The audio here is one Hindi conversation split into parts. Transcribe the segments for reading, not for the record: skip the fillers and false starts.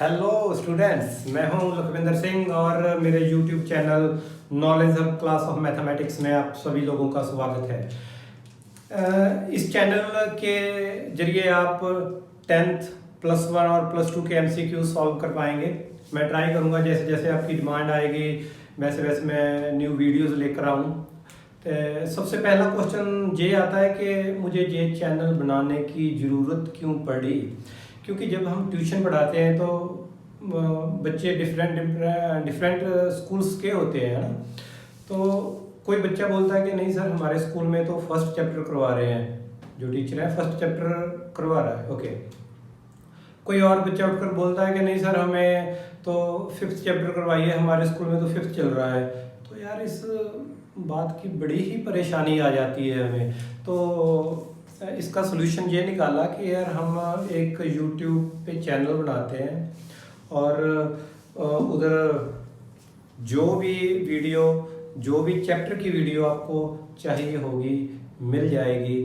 हेलो स्टूडेंट्स, मैं हूं लखविंदर सिंह और मेरे YouTube channel knowledge hub class of mathematics में आप सभी लोगों का स्वागत है। इस चैनल के जरिए आप टेंथ +1 और +2 के MCQ सॉल्व कर पाएंगे। मैं ट्राई करूंगा जैसे जैसे आपकी डिमांड आएगी वैसे वैसे मैं न्यू वीडियोस लेकर आऊँ। तो सबसे पहला क्वेश्चन ये आता है कि मुझे ये चैनल बनाने की ज़रूरत क्यों पड़ी, क्योंकि जब हम ट्यूशन पढ़ाते हैं तो बच्चे डिफरेंट स्कूल्स के होते हैं ना। तो कोई बच्चा बोलता है कि नहीं सर हमारे स्कूल में तो फर्स्ट चैप्टर करवा रहे हैं, जो टीचर है फर्स्ट चैप्टर करवा रहा है, ओके। कोई और बच्चा उठकर बोलता है कि नहीं सर हमें तो 5th चैप्टर करवाइए, हमारे स्कूल में तो 5th चल रहा है। तो यार इस बात की बड़ी ही परेशानी आ जाती है हमें। तो इसका सोल्यूशन ये निकाला कि यार हम एक YouTube पे चैनल बनाते हैं और उधर जो भी वीडियो, जो भी चैप्टर की वीडियो आपको चाहिए होगी मिल जाएगी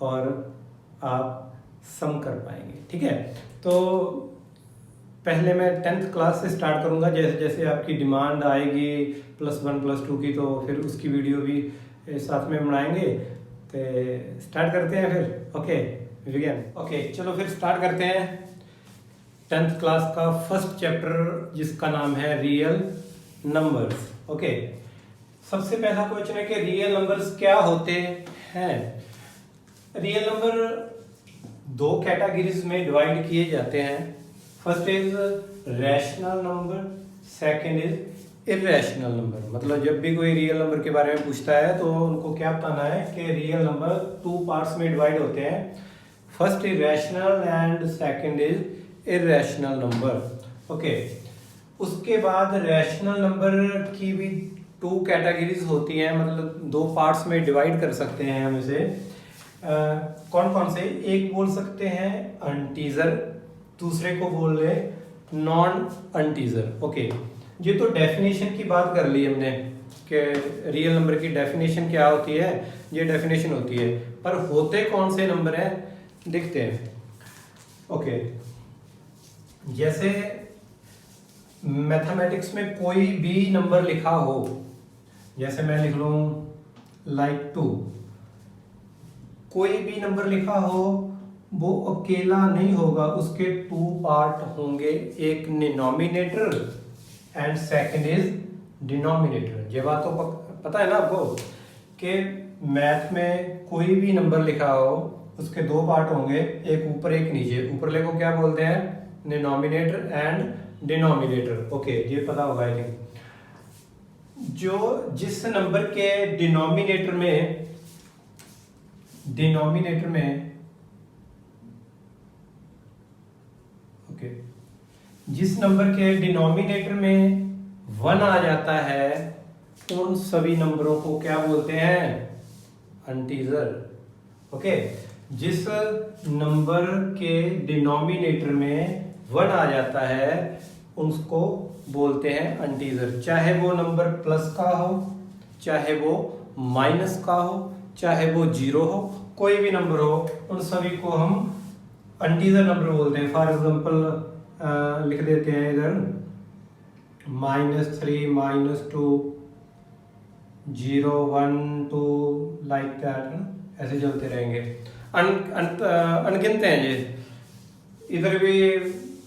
और आप सम कर पाएंगे, ठीक है। तो पहले मैं 10th क्लास से स्टार्ट करूंगा, जैसे जैसे आपकी डिमांड आएगी +1 +2 की, तो फिर उसकी वीडियो भी साथ में बनाएंगे। तो स्टार्ट करते हैं फिर, ओके विज्ञान। ओके चलो फिर स्टार्ट करते हैं 10th क्लास का फर्स्ट चैप्टर जिसका नाम है रियल नंबर्स। ओके, सबसे पहला क्वेश्चन है कि रियल नंबर्स क्या होते हैं। रियल नंबर दो कैटेगरीज में डिवाइड किए जाते हैं। First is rational number, second is irrational number. मतलब जब भी कोई रियल नंबर के बारे में पूछता है तो उनको क्या बताना है कि रियल नंबर 2 पार्ट्स में डिवाइड होते हैं। First is rational and second is irrational number. Okay, उसके बाद रैशनल नंबर की भी 2 कैटेगरीज होती हैं, मतलब 2 पार्ट्स में डिवाइड कर सकते हैं हम इसे। कौन कौन से? एक बोल सकते हैं अनटीजर, दूसरे को बोल रहे नॉन अनटीजर। ओके, ये तो डेफिनेशन की बात कर ली हमने कि रियल नंबर की डेफिनेशन क्या होती है, ये डेफिनेशन होती है। पर होते कौन से नंबर हैं देखते हैं। ओके, जैसे मैथमेटिक्स में कोई भी नंबर लिखा हो, जैसे मैं लिख लूं लाइक 2, कोई भी नंबर लिखा हो वो अकेला नहीं होगा, उसके 2 पार्ट होंगे, एक denominator and second is denominator. ये बात तो पता है ना आपको कि मैथ में कोई भी नंबर लिखा हो उसके 2 पार्ट होंगे, एक ऊपर एक नीचे। ऊपरले को क्या बोलते हैं? Denominator and denominator. ओके, ये पता होगा आई थिंक। जो जिस नंबर के डिनोमिनेटर में जिस नंबर के डिनोमिनेटर में 1 आ जाता है उन सभी नंबरों को क्या बोलते हैं? अनटीजर। ओके, जिस नंबर के डिनोमिनेटर में 1 आ जाता है उसको बोलते हैं अनटीजर। चाहे वो नंबर प्लस का हो, चाहे वो माइनस का हो, चाहे वो 0 हो, कोई भी नंबर हो, उन सभी को हम अनटीजर नंबर बोलते हैं। फॉर एग्जांपल लिख देते हैं इधर -3 -2 0 1 2 लाइक दैट, ऐसे चलते रहेंगे। अनगिनत हैं ये, इधर भी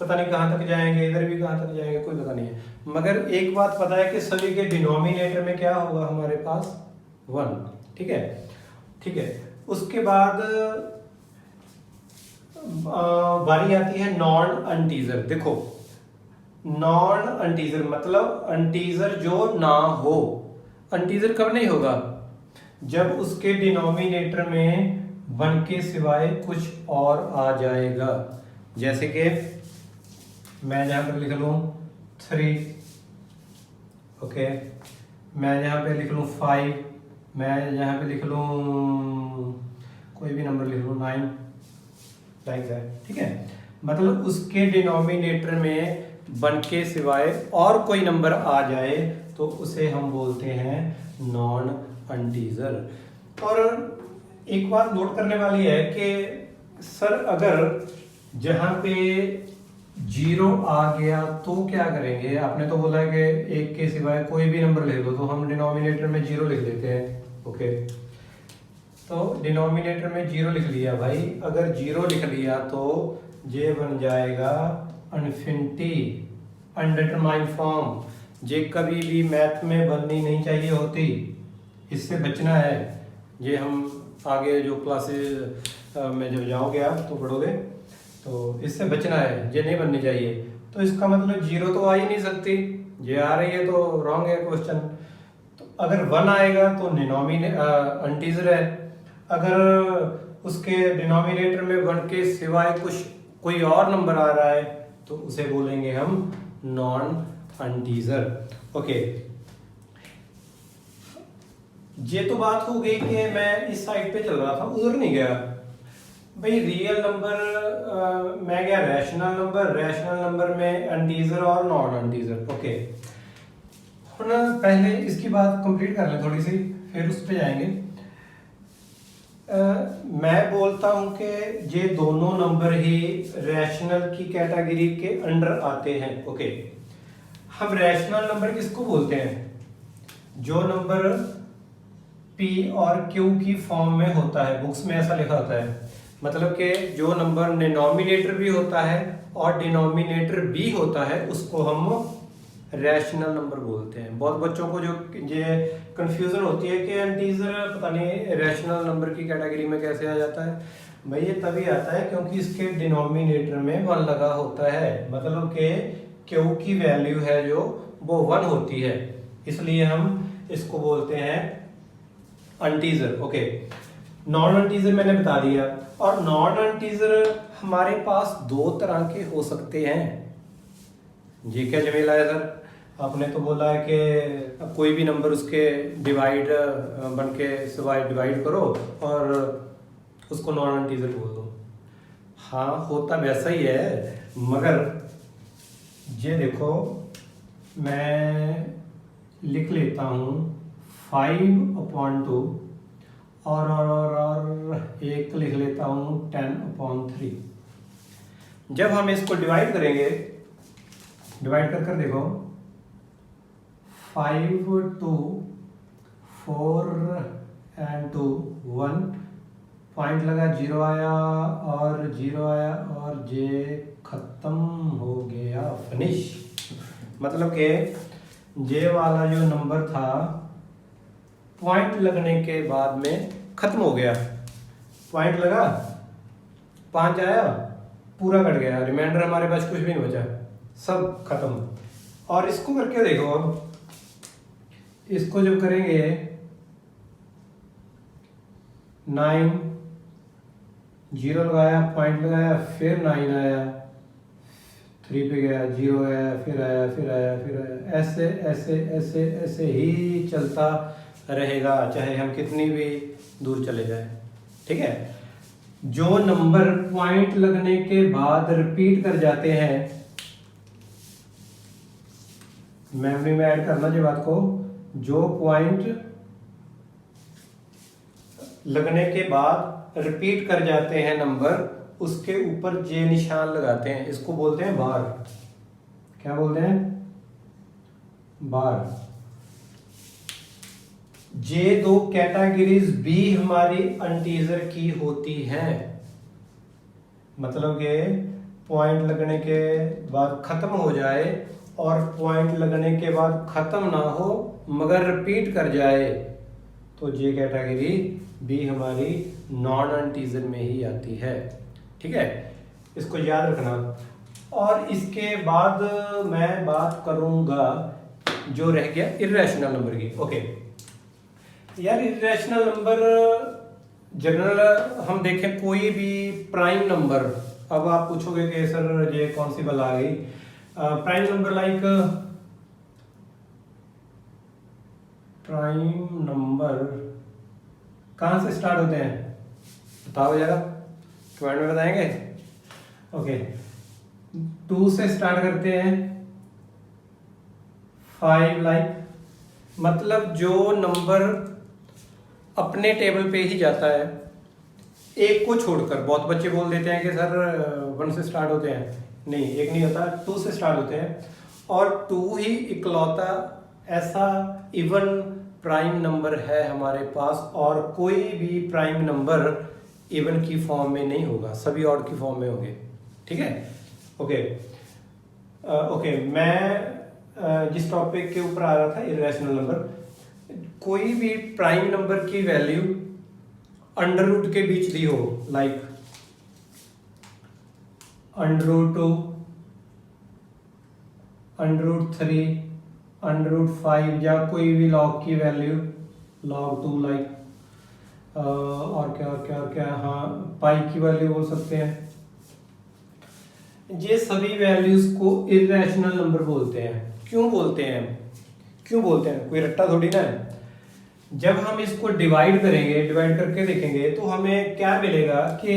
पता नहीं कहाँ तक जाएंगे, इधर भी कहाँ तक जाएंगे, कोई पता नहीं है। मगर एक बात पता है कि सभी के डिनोमिनेटर में क्या होगा हमारे पास? 1। ठीक है, ठीक है। उसके बाद बारी आती है नॉन अनटीजर। देखो, नॉन अनटीजर मतलब अनटीजर जो ना हो। अनटीजर कब नहीं होगा? जब उसके डिनोमिनेटर में 1 के सिवाय कुछ और आ जाएगा। जैसे कि मैं यहां पर लिख लूं 3, ओके, मैं यहां पे लिख लूं 5, मैं यहां पे लिख लूं कोई भी नंबर लिख लूं 9, लाइक दैट, ठीक है। मतलब उसके डिनोमिनेटर में 1 के सिवाय और कोई नंबर आ जाए तो उसे हम बोलते हैं नॉन अनटीजर। और एक बात नोट करने वाली है कि सर अगर जहां पे जीरो आ गया तो क्या करेंगे, आपने तो बोला है कि एक के सिवाय कोई भी नंबर लिख दो, तो हम डिनोमिनेटर में जीरो लिख देते हैं। ओके, तो डिनोमिनेटर में जीरो लिख लिया भाई। अगर जीरो लिख लिया तो ये बन जाएगा अनफिनिटी, अनडिटरमाइंड फॉर्म। ये कभी भी मैथ में बननी नहीं चाहिए होती, इससे बचना है। ये हम आगे जो क्लासेस में जब जाओगे आप तो पढ़ोगे, तो इससे बचना है, ये नहीं बननी चाहिए। तो इसका मतलब जीरो तो आ ही नहीं सकती, ये आ रही है तो रॉन्ग है क्वेश्चन। तो अगर वन आएगा तो इंटीजर है, अगर उसके डिनोमिनेटर में वन के सिवाय कोई और नंबर आ रहा है तो उसे बोलेंगे हम नॉन इंटीजर। ओके, ये तो बात हो गई कि मैं इस साइड पे चल रहा था, उधर नहीं गया भाई। रियल नंबर मैं गया रैशनल नंबर, रैशनल नंबर में इंटीजर और नॉन इंटीजर। ओके, हम पहले इसकी बात कंप्लीट कर लें थोड़ी सी, फिर उस पे जाएंगे। मैं बोलता हूं कि ये दोनों नंबर ही रैशनल की कैटेगरी के अंडर आते हैं। ओके, हम रैशनल नंबर किसको बोलते हैं? जो नंबर P और Q की फॉर्म में होता है, बुक्स में ऐसा लिखा होता है, मतलब कि जो नंबर डिनोमिनेटर भी होता है और डिनोमिनेटर भी होता है, उसको हम रैशनल नंबर बोलते हैं। बहुत बच्चों को जो ये कंफ्यूजन होती है कि इंटीजर पता नहीं रैशनल नंबर की कैटेगरी में कैसे आ जाता है। भाई ये तभी आता है क्योंकि इसके डिनोमिनेटर में वन लगा होता है, मतलब कि Q की वैल्यू है जो वो वन होती है, इसलिए हम इसको बोलते हैं इंटीजर। ओके, नॉन इंटीजर मैंने बता दिया। और नॉन इंटीजर हमारे पास दो तरह के हो सकते हैं। ये क्या जमेला है सर, आपने तो बोला है कि कोई भी नंबर उसके डिवाइड बन के सिवाय डिवाइड करो और उसको नॉन इंटीजर बोल दो। हाँ, होता वैसा ही है, मगर ये देखो मैं लिख लेता हूँ 5/2 और एक लिख लेता हूँ 10/3। जब हम इसको डिवाइड करेंगे, डिवाइड कर देखो 5, 2, 4 and 2 1, पॉइंट लगा, जीरो आया और जीरो आया और ये खत्म हो गया, फिनिश। मतलब कि ये वाला जो नंबर था पॉइंट लगने के बाद में खत्म हो गया। पॉइंट लगा, 5 आया, पूरा कट गया, रिमाइंडर हमारे पास कुछ भी नहीं बचा, सब खत्म। और इसको करके देखो, अब इसको जब करेंगे 9, जीरो लगाया, पॉइंट लगाया, फिर 9 आया, 3 पे गया, जीरो आया, फिर आया, फिर आया, फिर आया, ऐसे ऐसे ऐसे ऐसे ही चलता रहेगा, चाहे हम कितनी भी दूर चले जाएं। ठीक है, जो नंबर पॉइंट लगने के बाद रिपीट कर जाते हैं, मेमोरी में ऐड करना जी बात को, जो पॉइंट लगने के बाद रिपीट कर जाते हैं नंबर, उसके ऊपर जे निशान लगाते हैं, इसको बोलते हैं बार। क्या बोलते हैं? बार। ये दो कैटेगरीज भी हमारी इंटीजर की होती हैं, मतलब कि पॉइंट लगने के बाद खत्म हो जाए और पॉइंट लगने के बाद खत्म ना हो मगर रिपीट कर जाए, तो ये कैटेगरी भी हमारी नॉन इंटीजर में ही आती है। ठीक है, इसको याद रखना। और इसके बाद मैं बात करूंगा जो रह गया इर्रेशनल नंबर की। ओके यार, इर्रेशनल नंबर जनरल हम देखें, कोई भी प्राइम नंबर, अब आप पूछोगे कि सर ये कौन सी बला आ गई, prime number like prime number कहाँ से स्टार्ट होते हैं बताओ जरा, कमेंट में बताएंगे। ओके, 2 से स्टार्ट करते हैं, 5 लाइक, मतलब जो नंबर अपने टेबल पे ही जाता है एक को छोड़कर। बहुत बच्चे बोल देते हैं कि सर 1 से स्टार्ट होते हैं, नहीं, एक नहीं होता, 2 से स्टार्ट होते हैं और 2 ही इकलौता ऐसा इवन प्राइम नंबर है हमारे पास, और कोई भी प्राइम नंबर इवन की फॉर्म में नहीं होगा, सभी ऑड की फॉर्म में होंगे। ठीक है, ओके। ओके, मैं जिस टॉपिक के ऊपर आ रहा था, इरेशनल नंबर, कोई भी प्राइम नंबर की वैल्यू अंडर रूट के बीच दी हो, लाइक √2, √3, √5, या कोई भी लॉग की वैल्यू log 2, लाइक और क्या, हाँ पाई की वैल्यू बोल सकते हैं। ये सभी वैल्यूज को इरेशनल नंबर बोलते हैं। क्यों बोलते हैं, कोई रट्टा थोड़ी ना है। जब हम इसको डिवाइड करेंगे, करके देखेंगे, तो हमें क्या मिलेगा कि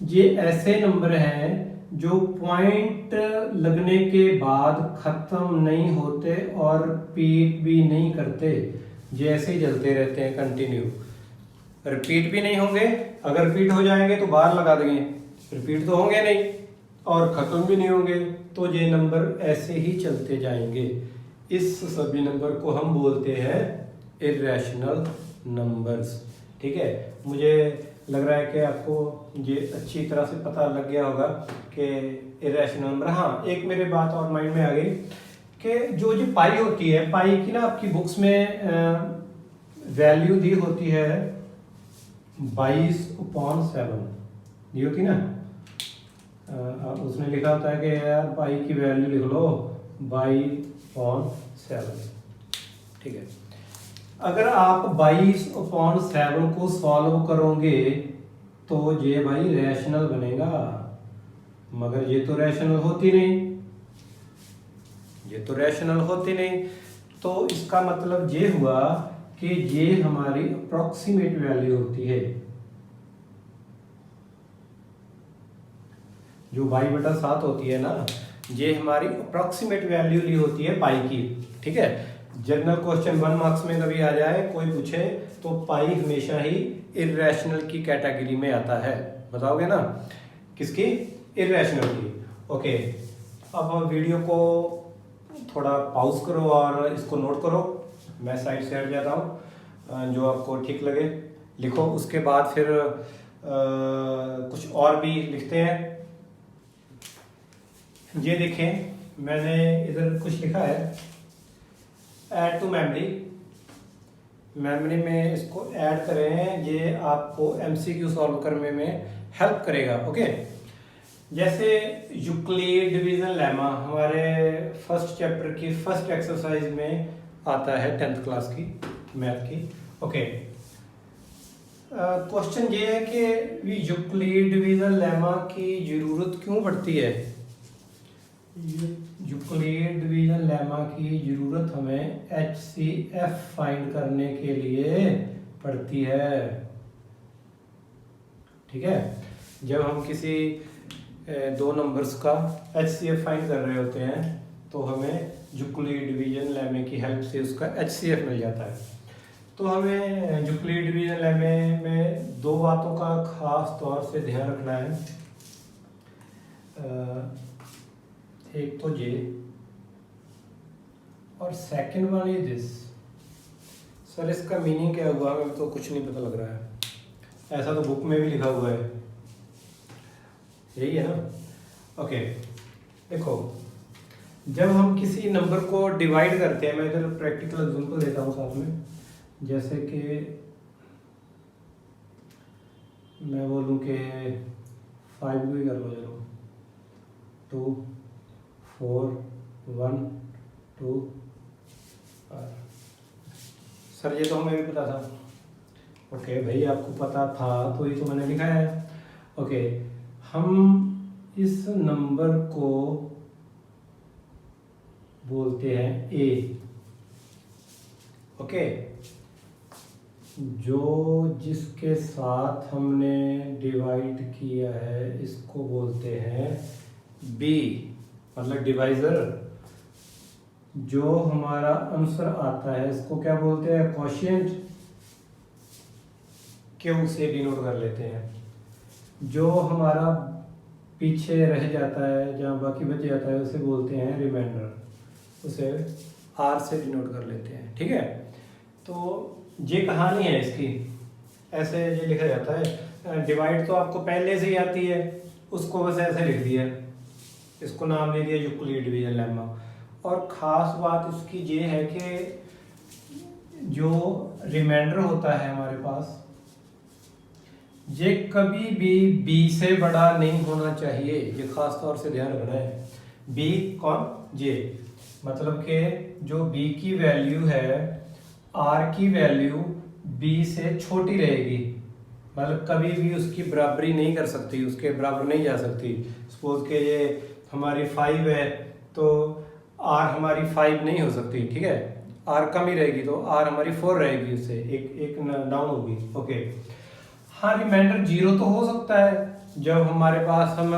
ये ऐसे नंबर हैं जो पॉइंट लगने के बाद खत्म नहीं होते और रिपीट भी नहीं करते, जैसे ही चलते रहते हैं कंटिन्यू। रिपीट भी नहीं होंगे, अगर रिपीट हो जाएंगे तो बाहर लगा देंगे, रिपीट तो होंगे नहीं और खत्म भी नहीं होंगे, तो ये नंबर ऐसे ही चलते जाएंगे। इस सभी नंबर को हम बोलते हैं इरेशनल नंबर्स। ठीक है, मुझे लग रहा है कि आपको ये अच्छी तरह से पता लग गया होगा कि इरेशनल नंबर। हाँ, एक मेरे बात और माइंड में आ गई कि जो पाई होती है, पाई की ना आपकी बुक्स में वैल्यू दी होती है 22/7 दी होती ना। उसने लिखा होता है कि यार पाई की वैल्यू लिख लो 22/7। ठीक है, अगर आप 22/7 को सॉल्व करोगे तो ये भाई रैशनल बनेगा, मगर ये तो रैशनल होती नहीं, तो इसका मतलब ये हुआ कि ये हमारी अप्रोक्सीमेट वैल्यू होती है। जो 22/7 होती है ना, ये हमारी अप्रोक्सीमेट वैल्यू ली होती है पाई की। ठीक है, जनरल क्वेश्चन 1 मार्क्स में कभी आ जाए, कोई पूछे, तो पाई हमेशा ही इरेशनल की कैटेगरी में आता है। बताओगे ना किसकी? इरेशनल की। ओके, अब वीडियो को थोड़ा पॉज करो और इसको नोट करो। मैं साइड से हट जाता हूँ, जो आपको ठीक लगे लिखो, उसके बाद फिर कुछ और भी लिखते हैं। ये देखें, मैंने इधर कुछ लिखा है, ऐड टू मेमोरी में इसको ऐड करें, ये आपको एमसीक्यू सॉल्व करने में हेल्प करेगा। ओके, जैसे यूक्लिड डिवीजन लेमा हमारे फर्स्ट चैप्टर की फर्स्ट एक्सरसाइज में आता है 10th क्लास की मैथ की। ओके, क्वेश्चन ये है कि यूक्लिड डिवीजन लेमा की जरूरत क्यों पड़ती है? यूक्लिड डिवीजन लेमा की जरूरत हमें HCF फाइंड करने के लिए पड़ती है। ठीक है, जब हम किसी दो नंबर्स का HCF फाइंड कर रहे होते हैं तो हमें यूक्लिड डिवीजन लेमे की हेल्प से उसका HCF मिल जाता है। तो हमें यूक्लिड डिवीजन लेमे में दो बातों का खास तौर से ध्यान रखना है। एक तो ये, और second one is this. Sir इसका मीनिंग क्या हुआ, हमें तो कुछ नहीं पता लग रहा है। ऐसा तो बुक में भी लिखा हुआ है, यही है ना। ओके, देखो, जब हम किसी नंबर को डिवाइड करते हैं, मैं इधर प्रैक्टिकल एग्जांपल देता हूँ साथ में। जैसे कि मैं बोलूँ कि 5 को ही कर लो, चलो 2 4 1 2। सर ये तो हमें भी पता था। ओके भाई, आपको पता था तो ये तो मैंने लिखा है। ओके, हम इस नंबर को बोलते हैं A। ओके, जो जिसके साथ हमने डिवाइड किया है इसको बोलते हैं B, मतलब डिवाइजर। जो हमारा आंसर आता है इसको क्या बोलते हैं? क्वोशिएंट। Q से डिनोट कर लेते हैं। जो हमारा पीछे रह जाता है, जहाँ बाकी बच जाता है, उसे बोलते हैं रिमाइंडर, उसे आर से डिनोट कर लेते हैं। ठीक है, तो ये कहानी है इसकी, ऐसे ये लिखा जाता है। डिवाइड तो आपको पहले से ही आती है, उसको बस ऐसे लिख दिया, इसको नाम दे दिया यूक्लिड डिवीजन लेमा। और ख़ास बात इसकी ये है कि जो रिमाइंडर होता है हमारे पास, ये कभी भी b से बड़ा नहीं होना चाहिए, ये खास तौर से ध्यान रखना है। b कौन, ये मतलब कि जो b की वैल्यू है, r की वैल्यू b से छोटी रहेगी, मतलब कभी भी उसकी बराबरी नहीं कर सकती, उसके बराबर नहीं जा सकती। सपोज के ये हमारी 5 है तो r हमारी 5 नहीं हो सकती, ठीक है, r कम ही रहेगी, तो r हमारी 4 रहेगी, उससे एक डाउन होगी। ओके, हाँ रिमाइंडर 0 तो हो सकता है जब हमारे पास हम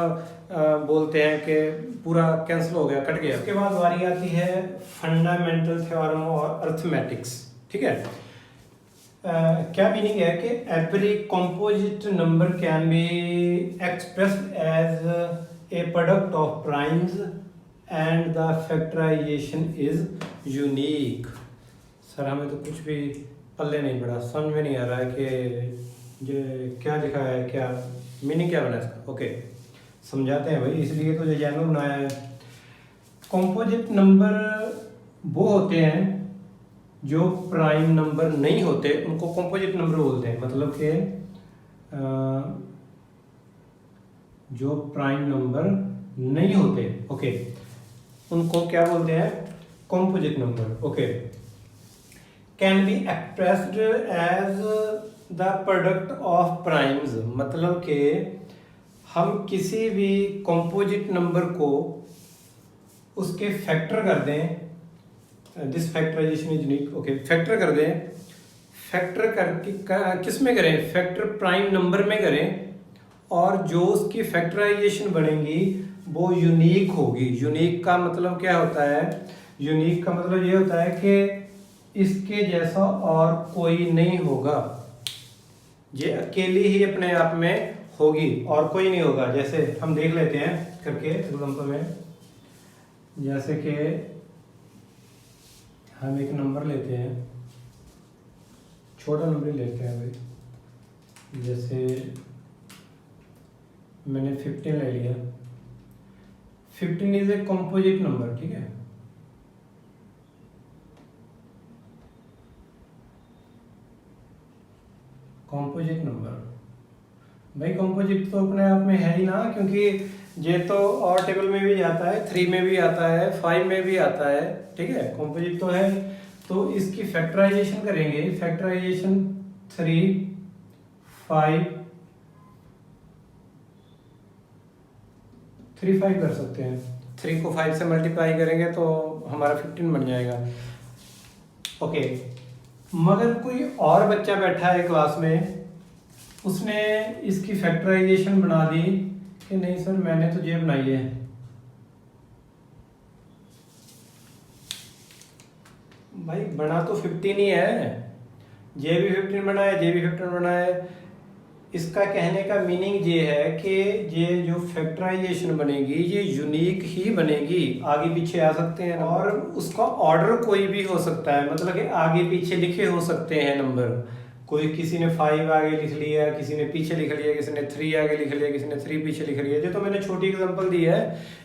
बोलते हैं कि पूरा कैंसिल हो गया, कट गया। उसके बाद बारी आती है फंडामेंटल थ्योरम और अर्थमेटिक्स। ठीक है, क्या मीनिंग है कि every composite number can be expressed as a product of primes and the factorization is unique. Sir हमें तो कुछ भी पल्ले नहीं पड़ा, समझ में नहीं आ रहा है कि ये क्या लिखा है, क्या मीनिंग क्या बना इसका। ओके, समझाते हैं भाई, इसलिए तो ये चैनल बनाया है। कंपोजिट नंबर वो होते हैं जो प्राइम नंबर नहीं होते, उनको कंपोजिट नंबर बोलते हैं। मतलब कि जो प्राइम नंबर नहीं होते, ओके, उनको क्या बोलते हैं, composite number. Okay, can be expressed as the product of primes, मतलब कि हम किसी भी कंपोजिट नंबर को उसके फैक्टर कर दें, this factorization is unique. Okay, factor कर दें, फैक्टर करके किस में करें, फैक्टर प्राइम नंबर में करें, और जो उसकी फैक्टराइजेशन बनेगी वो यूनिक होगी। यूनिक का मतलब क्या होता है, यूनिक का मतलब ये होता है कि इसके जैसा और कोई नहीं होगा, ये अकेली ही अपने आप में होगी और कोई नहीं होगा। जैसे हम देख लेते हैं करके एग्जांपल में, जैसे कि हम एक नंबर लेते हैं, छोटा नंबर लेते हैं भाई, जैसे मैंने 15 ले लिया। 15 इज ए कंपोजिट नंबर, ठीक है, कंपोजिट नंबर। भाई कंपोजिट तो अपने आप में है ही ना, क्योंकि ये तो और टेबल में भी जाता है, 3 में भी आता है, 5 में भी आता है, ठीक है, कंपोजिट तो है। तो इसकी फैक्टराइजेशन करेंगे, फैक्टराइजेशन 3, 5, 3, 5 कर सकते हैं। 3 को 5 से मल्टीप्लाई करेंगे तो हमारा 15 बन जाएगा। ओके, मगर कोई और बच्चा बैठा है क्लास में, उसने इसकी फैक्टराइजेशन बना दी कि नहीं सर मैंने तो ये बनाई है, भाई बना तो 15 ही है, ये भी 15 बना है, ये भी 15 बना है। इसका कहने का मीनिंग ये है कि ये जो फैक्टराइजेशन बनेगी ये यूनिक ही बनेगी, आगे पीछे आ सकते हैं, और उसका ऑर्डर कोई भी हो सकता है, मतलब कि आगे पीछे लिखे हो सकते हैं नंबर। कोई किसी ने 5 आगे लिख लिया, किसी ने पीछे लिख लिया, किसी ने 3 आगे लिख लिया, किसी ने 3 पीछे लिख लिया। ये तो मैंने छोटी एग्जांपल दी है,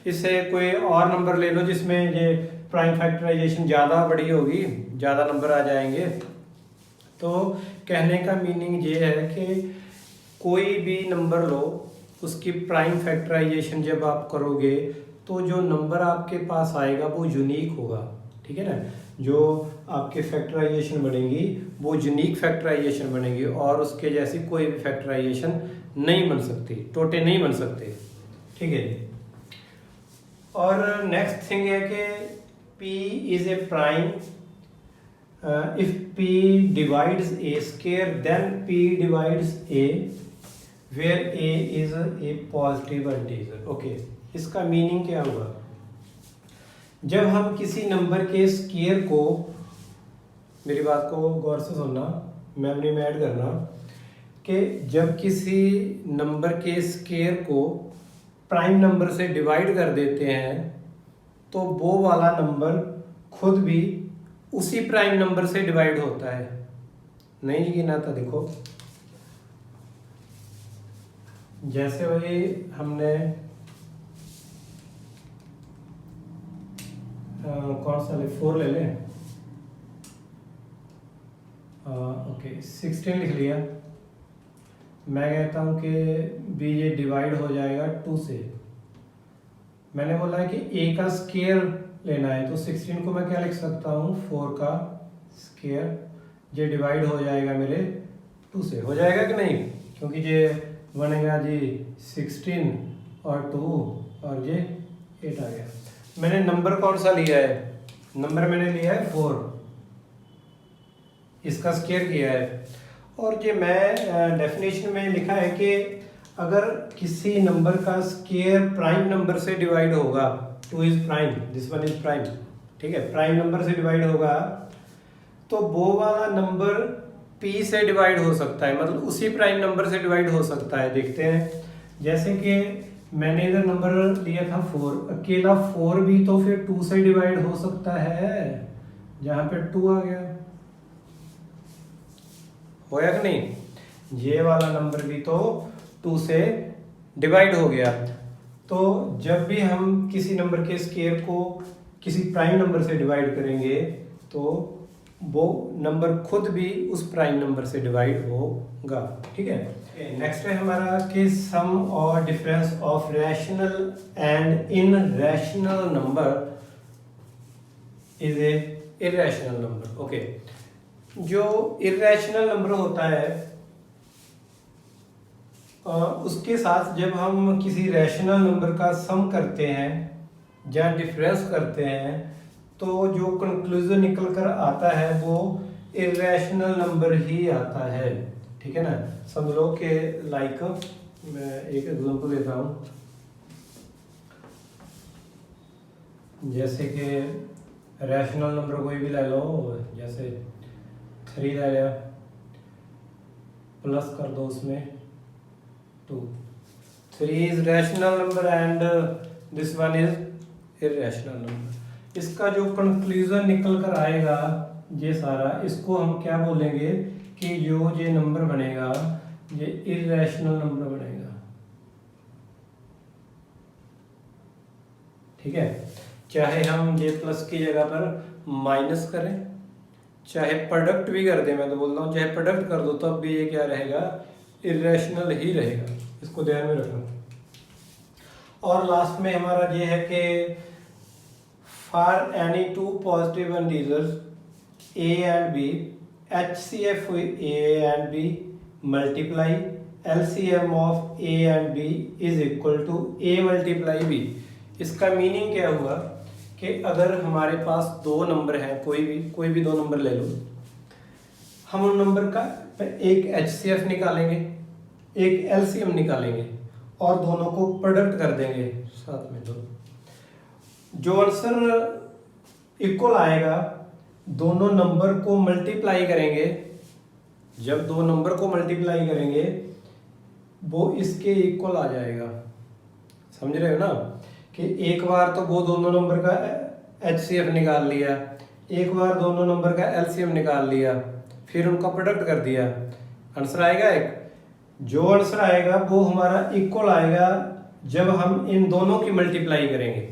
इससे कोई और नंबर ले लो जिसमें ये प्राइम फैक्टराइजेशन ज़्यादा बड़ी होगी, ज़्यादा नंबर आ जाएंगे। तो कहने का मीनिंग ये है कि कोई भी नंबर लो, उसकी प्राइम फैक्टराइजेशन जब आप करोगे तो जो नंबर आपके पास आएगा वो यूनिक होगा, ठीक है ना। जो आपके फैक्टराइजेशन बनेगी वो यूनिक फैक्टराइजेशन बनेगी, और उसके जैसी कोई भी फैक्टराइजेशन नहीं बन सकती, टोटे नहीं बन सकते, ठीक है। और नेक्स्ट थिंग है कि P is a prime if P divides a square then P divides A where A is a positive integer। Okay, इसका मीनिंग क्या हुआ, जब हम किसी नंबर के स्क्वायर को, मेरी बात को गौर से सुनना, मेमोरी में ऐड करना, कि जब किसी नंबर के स्क्वायर को प्राइम नंबर से डिवाइड कर देते हैं तो वो वाला नंबर खुद भी उसी प्राइम नंबर से डिवाइड होता है। नहीं यकीन आता देखो, जैसे वही हमने कौन सा ले 4 ले लें, ओके 16 लिख लिया। मैं कहता हूँ कि भी ये डिवाइड हो जाएगा 2 से। मैंने बोला है कि a का स्क्वायर लेना है, तो 16 को मैं क्या लिख सकता हूँ 4 का स्क्वायर। ये डिवाइड हो जाएगा मेरे 2 से, हो जाएगा कि नहीं, क्योंकि ये बनेगा जी 16 और 2 और ये 8 आ गया। मैंने नंबर कौन सा लिया है, नंबर मैंने लिया है 4, इसका स्क्वायर किया है। और ये मैं डेफिनेशन में लिखा है कि अगर किसी नंबर का स्क्वायर प्राइम नंबर से डिवाइड होगा, 2 is prime, this one is prime, ठीक है, प्राइम नंबर से डिवाइड होगा तो वो वाला नंबर p से डिवाइड हो सकता है, मतलब उसी प्राइम नंबर से डिवाइड हो सकता है। देखते हैं, जैसे कि मैंने इधर नंबर लिया था 4, अकेला 4 भी तो फिर 2 से डिवाइड हो सकता है, जहां पे 2 आ गया, होया कि नहीं। ये वाला नंबर भी तो 2 से डिवाइड हो गया। तो जब भी हम किसी नंबर के स्क्वायर को किसी प्राइम नंबर से डिवाइड करेंगे तो वो नंबर खुद भी उस प्राइम नंबर से डिवाइड होगा, ठीक है। नेक्स्ट है हमारा कि सम और difference of rational and irrational number is a irrational number. Okay, जो इरैशनल नंबर होता है उसके साथ जब हम किसी रैशनल नंबर का सम करते हैं या डिफरेंस करते हैं तो जो कंक्लूजन निकल कर आता है वो इरैशनल नंबर ही आता है, ठीक है ना। समझ लो कि लाइक मैं एक एग्जांपल देता हूँ, जैसे कि रैशनल नंबर कोई भी ले लो, जैसे 3 ले लिया, प्लस कर दो उसमें 2, 3 is rational number and this one is irrational number. इसका जो कंक्लूजन निकल कर आएगा ये सारा, इसको हम क्या बोलेंगे कि जो ये नंबर बनेगा ये इरैशनल नंबर बनेगा, ठीक है। चाहे हम ये प्लस की जगह पर माइनस करें, चाहे प्रोडक्ट भी कर दें, मैं तो बोलता हूँ चाहे प्रोडक्ट कर दो तब भी ये क्या रहेगा, इरैशनल ही रहेगा, इसको ध्यान में रखना। और लास्ट में हमारा ये है कि for any 2 positive integers a and b, HCF a and b multiply LCM of a and b is equal to a multiply b। इसका मीनिंग क्या हुआ कि अगर हमारे पास 2 नंबर हैं, कोई भी 2 नंबर ले लो, हम उन नंबर का एक HCF निकालेंगे, एक LCM निकालेंगे और दोनों को प्रोडक्ट कर देंगे साथ में दो, जो आंसर इक्वल आएगा दोनों नंबर को मल्टीप्लाई करेंगे। जब 2 नंबर को मल्टीप्लाई करेंगे वो इसके इक्वल आ जाएगा, समझ रहे हो ना, कि एक बार तो वो दोनों नंबर का HCF निकाल लिया, एक बार दोनों नंबर का LCM निकाल लिया, फिर उनका प्रोडक्ट कर दिया, आंसर आएगा एक। जो आंसर आएगा वो हमारा इक्वल आएगा जब हम इन दोनों की मल्टीप्लाई करेंगे,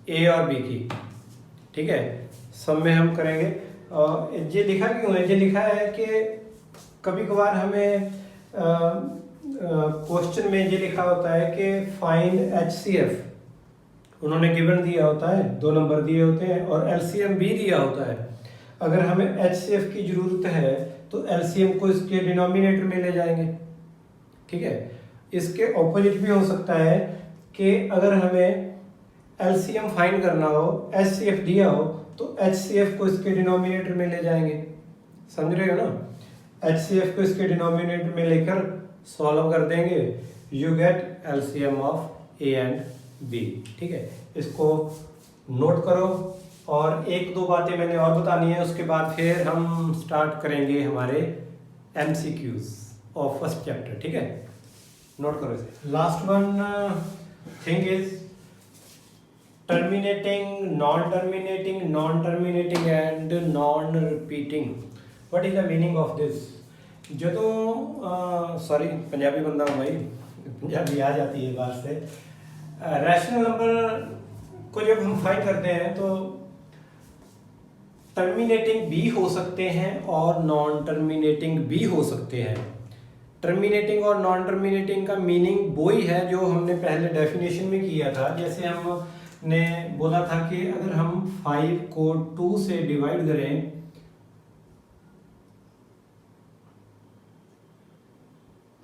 A और B की, ठीक है। सब में हम करेंगे। और ये लिखा क्यों है, ये लिखा है कि कभी कभार हमें क्वेश्चन में ये लिखा होता है कि फाइंड HCF, उन्होंने गिवन दिया होता है, 2 नंबर दिए होते हैं और LCM भी दिया होता है। अगर हमें HCF की ज़रूरत है तो LCM को इसके डिनोमिनेटर में ले जाएंगे, ठीक है। इसके ऑपोजिट भी हो सकता है कि अगर हमें LCM फाइंड करना हो, HCF दिया हो तो HCF को इसके डिनोमिनेटर में ले जाएंगे, समझ रहे हो ना। HCF को इसके डिनोमिनेटर में लेकर सॉल्व कर देंगे, you get LCM of A and B, ठीक है। इसको नोट करो और 1-2 बातें मैंने और बतानी है, उसके बाद फिर हम स्टार्ट करेंगे हमारे MCQs ऑफ फर्स्ट चैप्टर, ठीक है। नोट करो इसे। Last one thing is terminating, non-terminating, non-terminating and non-repeating. What is the meaning of this? ਜਦੋਂ सॉरी पंजाबी बंदा हूँ भाई, पंजाबी आ जाती है बाहर से। रैशनल नंबर को जब हम फाइंड करते हैं तो टर्मिनेटिंग भी हो सकते हैं और नॉन टर्मिनेटिंग भी हो सकते हैं। टर्मिनेटिंग और नॉन टर्मिनेटिंग का मीनिंग वो ही है जो हमने पहले डेफिनेशन में किया था। जैसे हमने बोला था कि अगर हम 5 को 2 से डिवाइड करें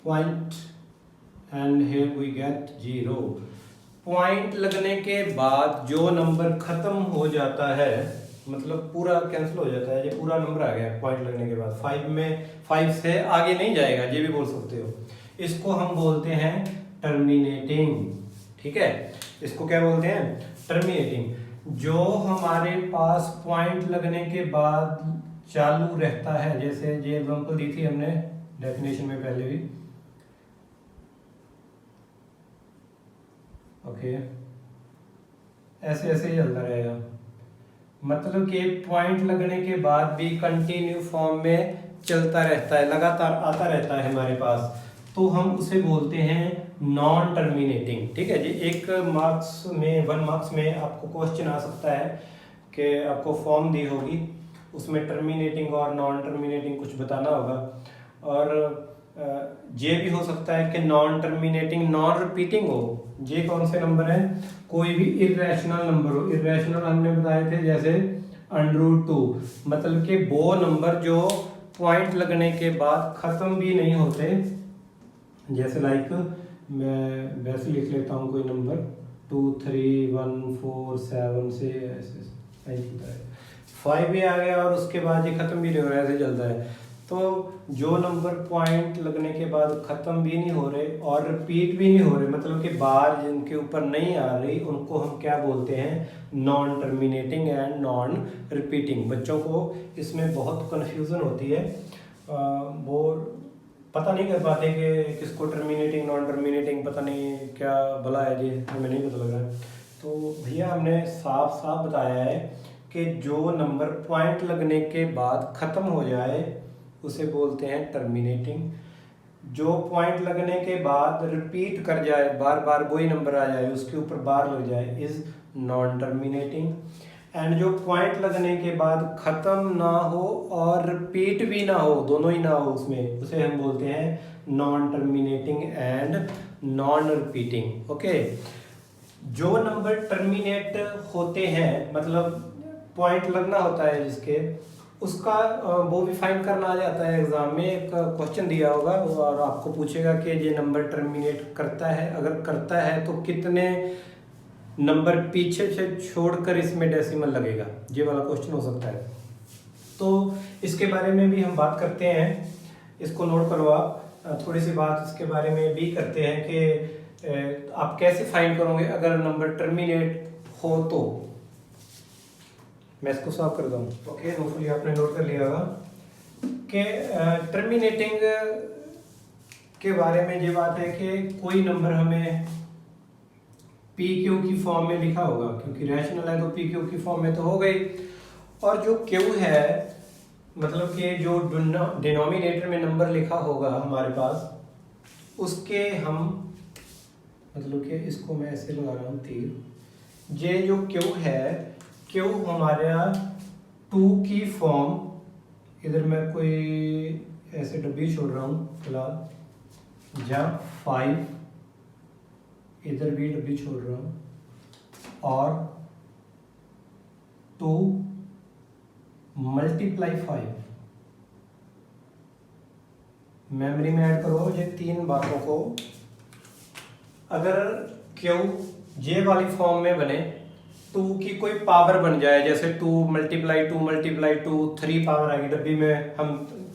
point and here we get 0। Point लगने के बाद जो नंबर खत्म हो जाता है, मतलब पूरा कैंसिल हो जाता है, ये पूरा नंबर आ गया पॉइंट लगने के बाद, 5 से आगे नहीं जाएगा, ये भी बोल सकते हो। इसको हम बोलते हैं टर्मिनेटिंग। ठीक है, इसको क्या बोलते हैं? टर्मिनेटिंग। जो हमारे पास पॉइंट लगने के बाद चालू रहता है, जैसे ये एग्जांपल दी थी हमने डेफिनेशन में पहले भी। ओके, ऐसे ऐसे ही चलता रहेगा, मतलब कि पॉइंट लगने के बाद भी कंटिन्यू फॉर्म में चलता रहता है, लगातार आता रहता है हमारे पास, तो हम उसे बोलते हैं नॉन टर्मिनेटिंग। ठीक है जी। एक मार्क्स में 1 मार्क्स में आपको क्वेश्चन आ सकता है कि आपको फॉर्म दी होगी, उसमें टर्मिनेटिंग और नॉन टर्मिनेटिंग कुछ बताना होगा, और ये भी हो सकता है कि नॉन टर्मिनेटिंग नॉन रिपीटिंग हो। ये कौन से नंबर है? कोई भी इरेशनल नंबर हो। इरेशनल हमने बताए थे जैसे √2, मतलब कि वो नंबर जो पॉइंट लगने के बाद खत्म भी नहीं होते। जैसे लाइक मैं वैसे लिख लेता हूँ कोई नंबर 2 3 1 4 7 से ऐसे चलता है, 5 भी आ गया और उसके बाद ये खत्म भी नहीं हो रहा है, ऐसे चलता है। तो जो नंबर पॉइंट लगने के बाद ख़त्म भी नहीं हो रहे और रिपीट भी नहीं हो रहे, मतलब कि बार जिनके ऊपर नहीं आ रही, उनको हम क्या बोलते हैं? Non terminating and non repeating. बच्चों को इसमें बहुत कन्फ्यूज़न होती है, वो पता नहीं कर पाते कि किसको टर्मिनेटिंग नॉन टर्मिनेटिंग पता नहीं क्या भला है, जी हमें नहीं पता लग रहा है। तो भैया हमने साफ साफ बताया है कि जो नंबर पॉइंट लगने के बाद ख़त्म हो जाए उसे बोलते हैं टर्मिनेटिंग। जो पॉइंट लगने के बाद रिपीट कर जाए, बार बार वही नंबर आ जाए, उसके ऊपर बार लग जाए, इज नॉन टर्मिनेटिंग। एंड जो पॉइंट लगने के बाद ख़त्म ना हो और रिपीट भी ना हो, दोनों ही ना हो उसमें, उसे हम बोलते हैं non terminating and non repeating. Okay, जो नंबर टर्मिनेट होते हैं, मतलब पॉइंट लगना होता है जिसके, उसका वो भी फाइंड करना आ जाता है एग्जाम में। एक क्वेश्चन दिया होगा और आपको पूछेगा कि ये नंबर टर्मिनेट करता है, अगर करता है तो कितने नंबर पीछे से छोड़कर इसमें डेसिमल लगेगा, ये वाला क्वेश्चन हो सकता है। तो इसके बारे में भी हम बात करते हैं, इसको नोट करो आप। थोड़ी सी बात इसके बारे में भी करते हैं कि आप कैसे फाइंड करोगे अगर नंबर टर्मिनेट हो तो। मैं इसको सॉल्व कर दूँ। ओके, होपफुली आपने नोट कर लिया होगा कि टर्मिनेटिंग के बारे में ये बात है कि कोई नंबर हमें पी क्यू की फॉर्म में लिखा होगा, क्योंकि रैशनल है तो पी क्यू की फॉर्म में तो हो गई, और जो क्यू है मतलब कि जो डिनोमिनेटर में नंबर लिखा होगा हमारे पास, उसके हम मतलब कि इसको मैं ऐसे लगा रहा हूँ तीर, ये जो क्यू है, क्यू हमारा 2 की फॉर्म, इधर मैं कोई ऐसे डब्बी छोड़ रहा हूँ फिलहाल, जहाँ 5 इधर भी डब्बी छोड़ रहा हूँ, और 2 × 5 मेमोरी में ऐड करो ये 3 बातों को। अगर क्यू जे वाली फॉर्म में बने, 2 की कोई पावर बन जाए, जैसे 2 × 2 3 पावर आएगी डब्बी में, हम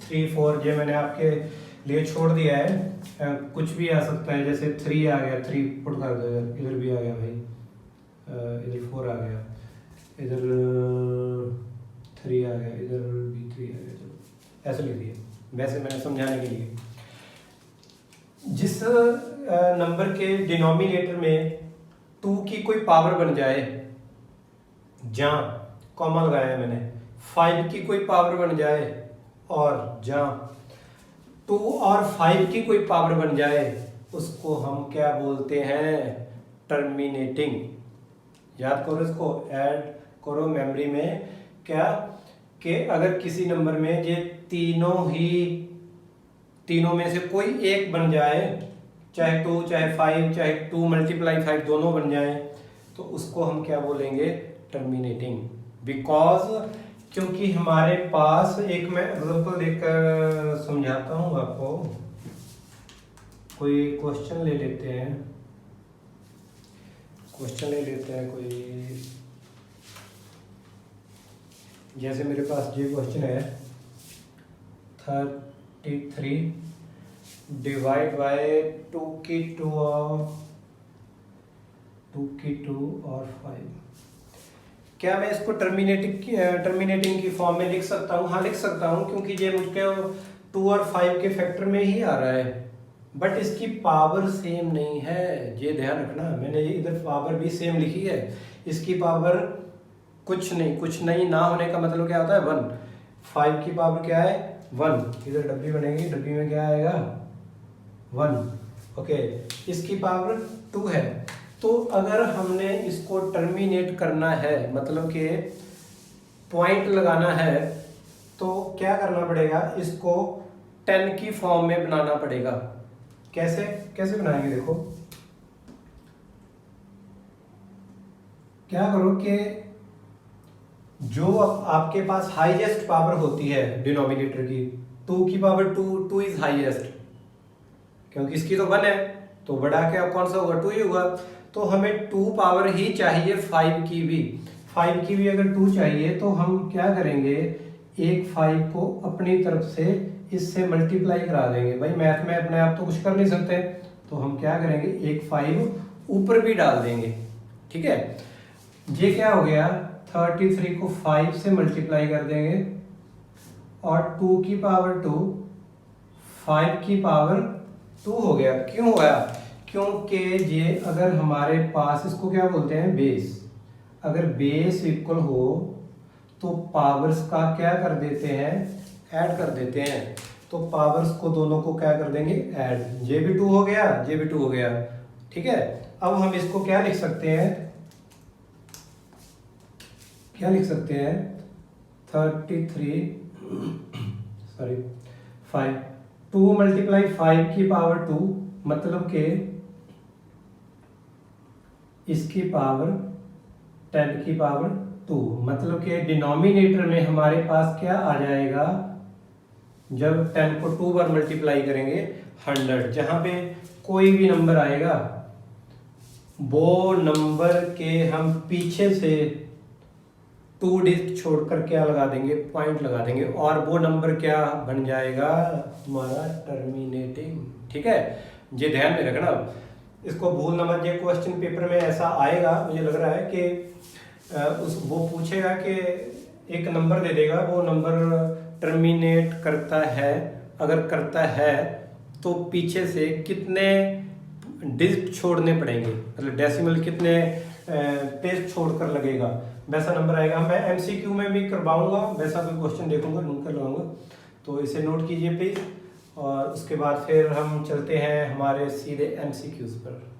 3 4 ये मैंने आपके लिए छोड़ दिया है, कुछ भी आ सकता है, जैसे 3 आ गया, 3 पुट कर दो, इधर भी आ गया भाई, इधर 4 आ गया, इधर 3 आ गया, इधर भी 3 आ गया, चलो ऐसे लिख दिए, वैसे मैंने समझाने के लिए। जिस नंबर के डिनोमिनेटर में 2 की कोई पावर बन जाए, जहां कॉमा लगाया है मैंने, 5 की कोई पावर बन जाए, और जहां 2 और 5 की कोई पावर बन जाए, उसको हम क्या बोलते हैं, टर्मिनेटिंग। याद करो इसको, ऐड करो मेमोरी में, क्या कि अगर किसी नंबर में ये तीनों में से कोई एक बन जाए, चाहे 2 चाहे 5 चाहे 2 × 5 दोनों बन जाए, तो उसको हम क्या बोलेंगे, टर्मिनेटिंग। बिकॉज क्योंकि हमारे पास एक, मैं एग्जांपल देकर समझाता हूँ आपको। कोई क्वेश्चन ले लेते हैं, कोई, जैसे मेरे पास ये क्वेश्चन है 33 डिवाइड बाय 2 की 2 और 5। क्या मैं इसको टर्मिनेटिंग की फॉर्म में लिख सकता हूँ? हाँ लिख सकता हूँ, क्योंकि ये मुझके 2 और 5 के फैक्टर में ही आ रहा है, बट इसकी पावर सेम नहीं है, ये ध्यान रखना। मैंने ये इधर पावर भी सेम लिखी है, इसकी पावर कुछ नहीं ना होने का मतलब क्या होता है, 1। 5 की पावर क्या है, 1। इधर डब्बी बनेगी, डब्बी में क्या आएगा, 1। ओके, इसकी पावर 2 है। तो अगर हमने इसको टर्मिनेट करना है, मतलब कि पॉइंट लगाना है, तो क्या करना पड़ेगा, इसको 10 की फॉर्म में बनाना पड़ेगा। कैसे बनाएंगे, देखो क्या करो कि जो आपके पास हाईएस्ट पावर होती है डिनोमिनेटर की, 2 की पावर 2 इज हाईएस्ट, क्योंकि इसकी तो 1 है, तो बढ़ा के अब कौन सा होगा, 2 ही होगा। तो हमें 2 पावर ही चाहिए, 5 की भी अगर 2 चाहिए, तो हम क्या करेंगे, एक 5 को अपनी तरफ से इससे मल्टीप्लाई करा देंगे। भाई मैथ में अपने आप तो कुछ कर नहीं सकते, तो हम क्या करेंगे, एक 5 ऊपर भी डाल देंगे। ठीक है, ये क्या हो गया, 33 को 5 से मल्टीप्लाई कर देंगे, और 2 की पावर 2, 5 की पावर 2 हो गया। क्यों हुआ, क्योंकि ये अगर हमारे पास, इसको क्या बोलते हैं, बेस, अगर बेस इक्वल हो तो पावर्स का क्या कर देते हैं, ऐड कर देते हैं। तो पावर्स को दोनों को क्या कर देंगे, ऐड। ये भी 2 हो गया, ये भी 2 हो गया। ठीक है, अब हम इसको क्या लिख सकते हैं, 33 सॉरी 5, 2 × 5 की पावर 2, मतलब के इसकी पावर 10 की पावर 2, मतलब कि डिनोमिनेटर में हमारे पास क्या आ जाएगा, जब 10 को 2 बार मल्टीप्लाई करेंगे, 100। जहां पे कोई भी नंबर आएगा, वो नंबर के हम पीछे से 2 डिजिट छोड़कर क्या लगा देंगे, पॉइंट लगा देंगे, और वो नंबर क्या बन जाएगा, हमारा टर्मिनेटिंग। ठीक है, ये ध्यान में रखना, इसको भूलना मत। ये क्वेश्चन पेपर में ऐसा आएगा, मुझे लग रहा है कि वो पूछेगा कि एक नंबर दे देगा, वो नंबर टर्मिनेट करता है, अगर करता है तो पीछे से कितने डिजिट छोड़ने पड़ेंगे, मतलब डेसिमल कितने पेज छोड़कर लगेगा, वैसा नंबर आएगा। मैं एमसीक्यू में भी करवाऊंगा, वैसा कोई क्वेश्चन देखूंगा, ढूंढ कर लाऊंगा, तो इसे नोट कीजिए प्लीज। और उसके बाद फिर हम चलते हैं हमारे सीधे एमसीक्यूज पर।